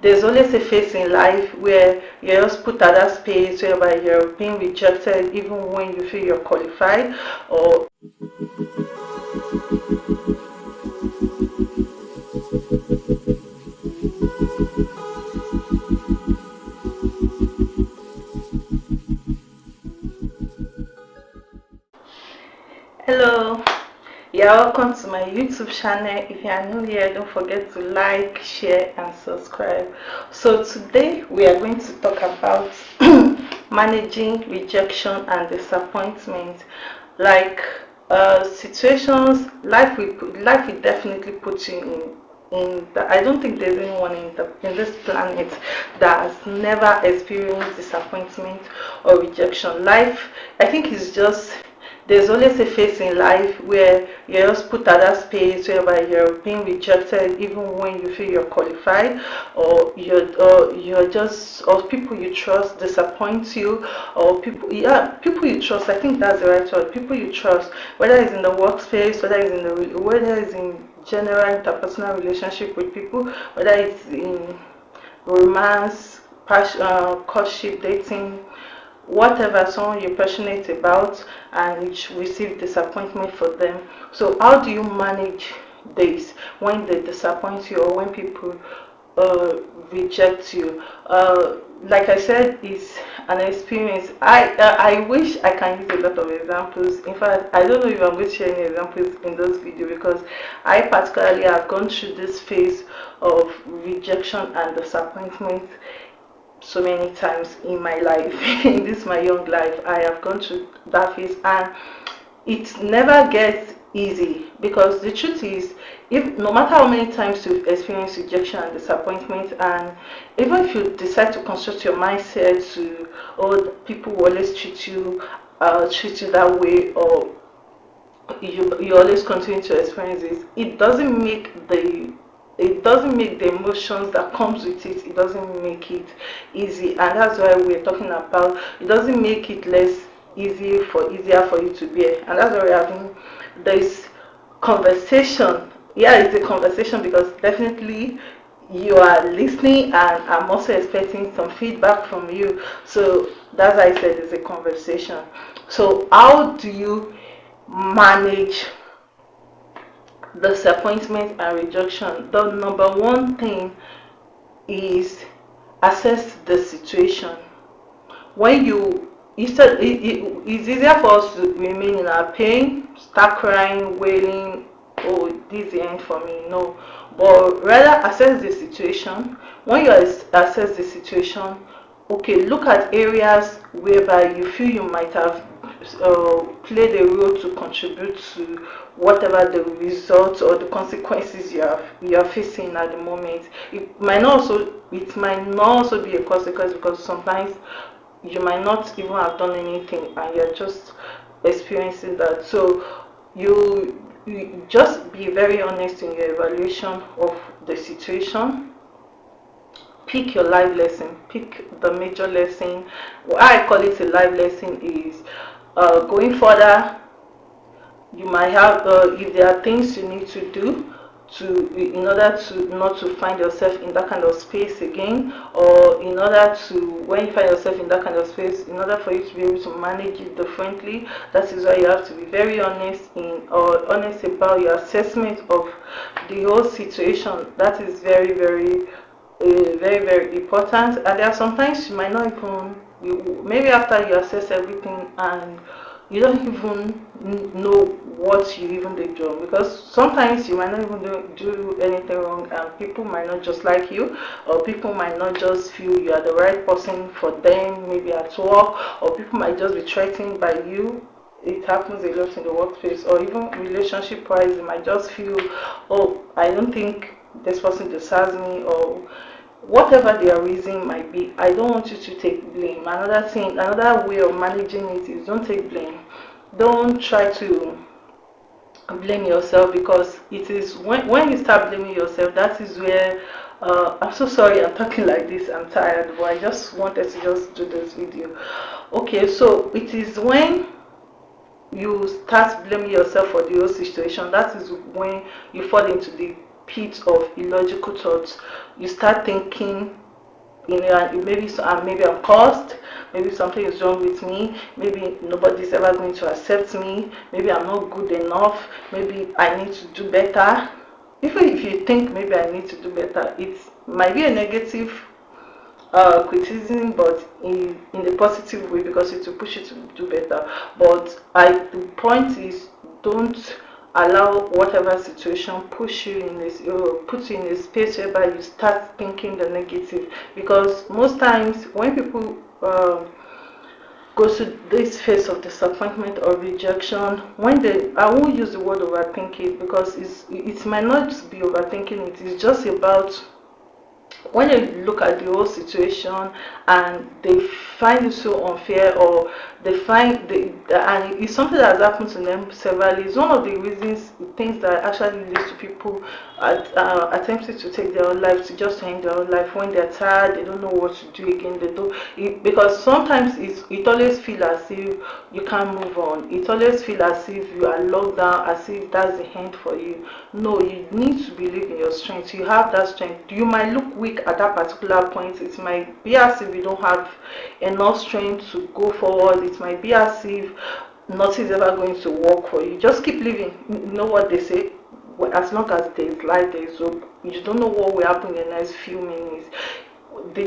there's always a phase in life where you're just put at that space whereby you're being rejected even when you feel you're qualified, or hello. Yeah, welcome to my YouTube channel. If you are new here, don't forget to like, share, and subscribe. So today we are going to talk about managing rejection and disappointment. Like situations, life will definitely put you I don't think there's anyone in this planet that has never experienced disappointment or rejection. Life, I think, is just, there's always a phase in life where you're just put at that space whereby you're being rejected even when you feel you're qualified, or you're just, or people you trust disappoint you, or people you trust. I think that's the right word. People you trust, whether it's in the workspace, whether it's in general interpersonal relationship with people, whether it's in romance, passion, courtship, dating, whatever, someone you're passionate about, and you receive disappointment for them. So how do you manage this when they disappoint you, or when people reject you? Like I said, it's an experience. I wish I can use a lot of examples. In fact, I don't know if I'm going to share any examples in this video, because I particularly have gone through this phase of rejection and disappointment so many times in my life. In this my young life, I have gone through that phase, and it never gets easy, because the truth is, if no matter how many times you've experienced rejection and disappointment, and even if you decide to construct your mindset to, oh, people will always treat you that way, or you always continue to experience this, it doesn't make the emotions that comes with it doesn't make it easy. And that's why we're talking about, it doesn't make it easier for you to bear. And that's why we're having this conversation. Yeah, it's a conversation, because definitely you are listening, and I'm also expecting some feedback from you. So that's why I said it's a conversation. So how do you manage disappointment and rejection? The number one thing is assess the situation. When you instead it's easier for us to remain in our pain, start crying, wailing, oh, this is the end for me. No, but rather assess the situation. When you assess the situation, okay, look at areas whereby you feel you might have played a role to contribute to whatever the results or the consequences you are facing at the moment. It might not also be a consequence, because sometimes you might not even have done anything and you're just experiencing that. So you just be very honest in your evaluation of the situation. Pick your life lesson, pick the major lesson. What I call it a life lesson is, going further, you might have, if there are things you need to do in order to not to find yourself in that kind of space again, or in order to, when you find yourself in that kind of space, in order for you to be able to manage it differently, that is why you have to be very honest about your assessment of the whole situation. That is very, very very, very important. And there are sometimes you might not even, maybe after you assess everything, and you don't even know what you even did wrong, because sometimes you might not even do anything wrong, and people might not just like you, or people might not just feel you are the right person for them, maybe at work, or people might just be threatened by you. It happens a lot in the workplace, or even relationship wise, you might just feel, oh, I don't think this person deserves me, or whatever their reason might be. I don't want you to take blame. Another way of managing it is, don't take blame. Don't try to blame yourself, because it is when you start blaming yourself, that is where, I'm so sorry I'm talking like this, I'm tired, but I just wanted to just do this video. Okay, so it is when you start blaming yourself for the whole situation, that is when you fall into the pit of illogical thoughts. You start thinking, maybe I'm cursed, maybe something is wrong with me, maybe nobody's ever going to accept me, maybe I'm not good enough, maybe I need to do better. Even if you think maybe I need to do better, it might be a negative criticism, but in a positive way, because it will push you to do better. But the point is, don't allow whatever situation push you in this put you in a space whereby you start thinking the negative. Because most times when people go through this phase of disappointment or rejection, when they, I won't use the word overthinking, because it might not be overthinking, it is just about when they look at the whole situation and they find it so unfair, or they find and it's something that has happened to them severally. It's one of the reasons, things that actually leads to people attempting to take their own life, to just end their own life when they're tired, they don't know what to do again. They don't because sometimes it always feels as if you can't move on. It always feels as if you are locked down, as if that's the end for you. No, you need to believe in your strength. You have that strength. You might look weak at that particular point. It might be as if you don't have enough strength to go forward. It might be as if nothing is ever going to work for you. Just keep living. You know what they say, as long as there is light, there is hope. You don't know what will happen in the next few minutes. The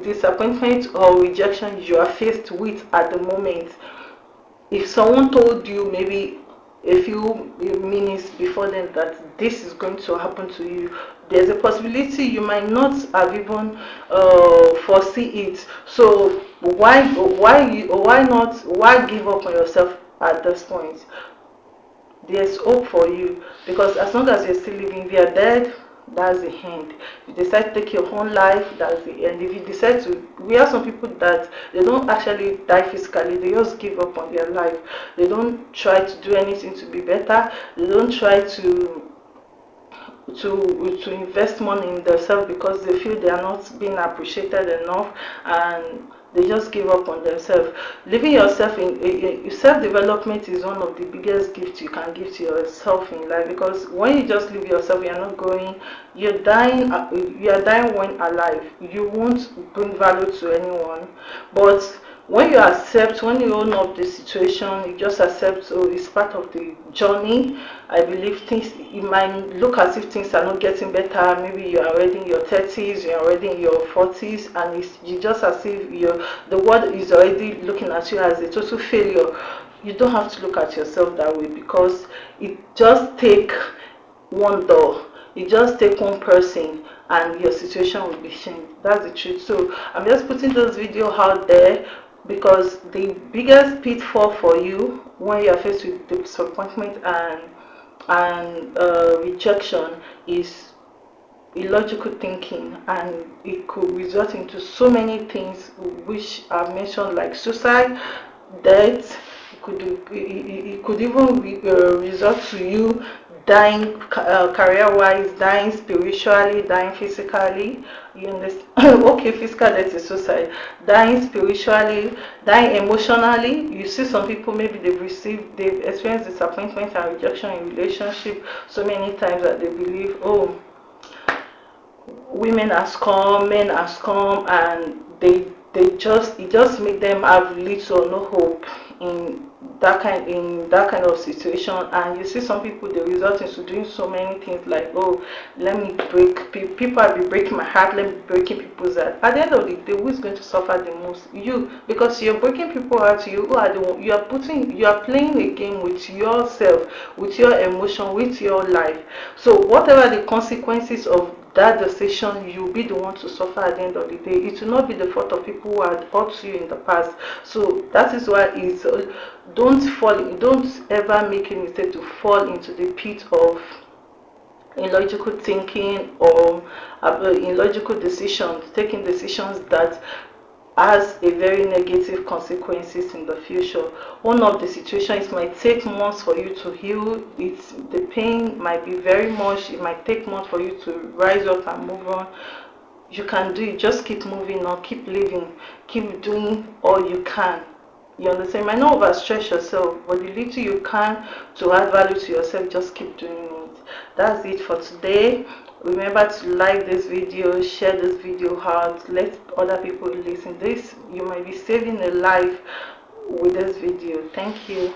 disappointment or rejection you are faced with at the moment, if someone told you maybe a few minutes before then that this is going to happen to you, there's a possibility you might not have even foresee it. So why give up on yourself at this point? There's hope for you, because as long as you're still living, if you're dead, that's the end. If you decide to take your own life, that's the end. If you decide to, we have some people that they don't actually die physically, they just give up on their life. They don't try to do anything to be better. They don't try to invest money in themselves, because they feel they are not being appreciated enough, and they just give up on themselves. Living yourself in self-development is one of the biggest gifts you can give to yourself in life, because when you just live yourself, you're not growing, you're dying. You are dying when alive. You won't bring value to anyone. But when you accept, when you own up the situation, you just accept, so it's part of the journey. I believe things, it might look as if things are not getting better. Maybe you're already in your 30s, you're already in your 40s, and you just as if the world is already looking at you as a total failure. You don't have to look at yourself that way, because it just take one door, it just take one person, and your situation will be changed. That's the truth. So I'm just putting this video out there, because the biggest pitfall for you when you are faced with disappointment and rejection is illogical thinking, and it could result into so many things which are mentioned, like suicide, death. It could even result to you dying career-wise, dying spiritually, dying physically. You understand? Okay, physical death is suicide. Dying spiritually, dying emotionally. You see some people, maybe they've experienced disappointment and rejection in relationship so many times that they believe, oh, women has come, men has come, and it just make them have little or no hope in that kind of situation. And you see some people, they result into doing so many things, like, oh, let me break people, have been breaking my heart, let me be breaking people's heart. At the end of the day, who is going to suffer the most? You, because you're breaking people heart. You are the one, you are playing a game with yourself, with your emotion, with your life. So whatever the consequences of that decision, you'll be the one to suffer at the end of the day. It will not be the fault of people who had hurt you in the past. So that is why it's don't ever make a mistake to fall into the pit of illogical thinking, or illogical decisions, taking decisions that has a very negative consequences in the future. One of the situations, it might take months for you to heal. The pain might be very much. It might take months for you to rise up and move on. You can do it. Just keep moving on, keep living, keep doing all you can. You understand? You might not overstretch yourself, but the little you can to add value to yourself, just keep doing it. That's it for today. Remember to like this video, share this video out, let other people listen. This, you might be saving a life with this video. Thank you.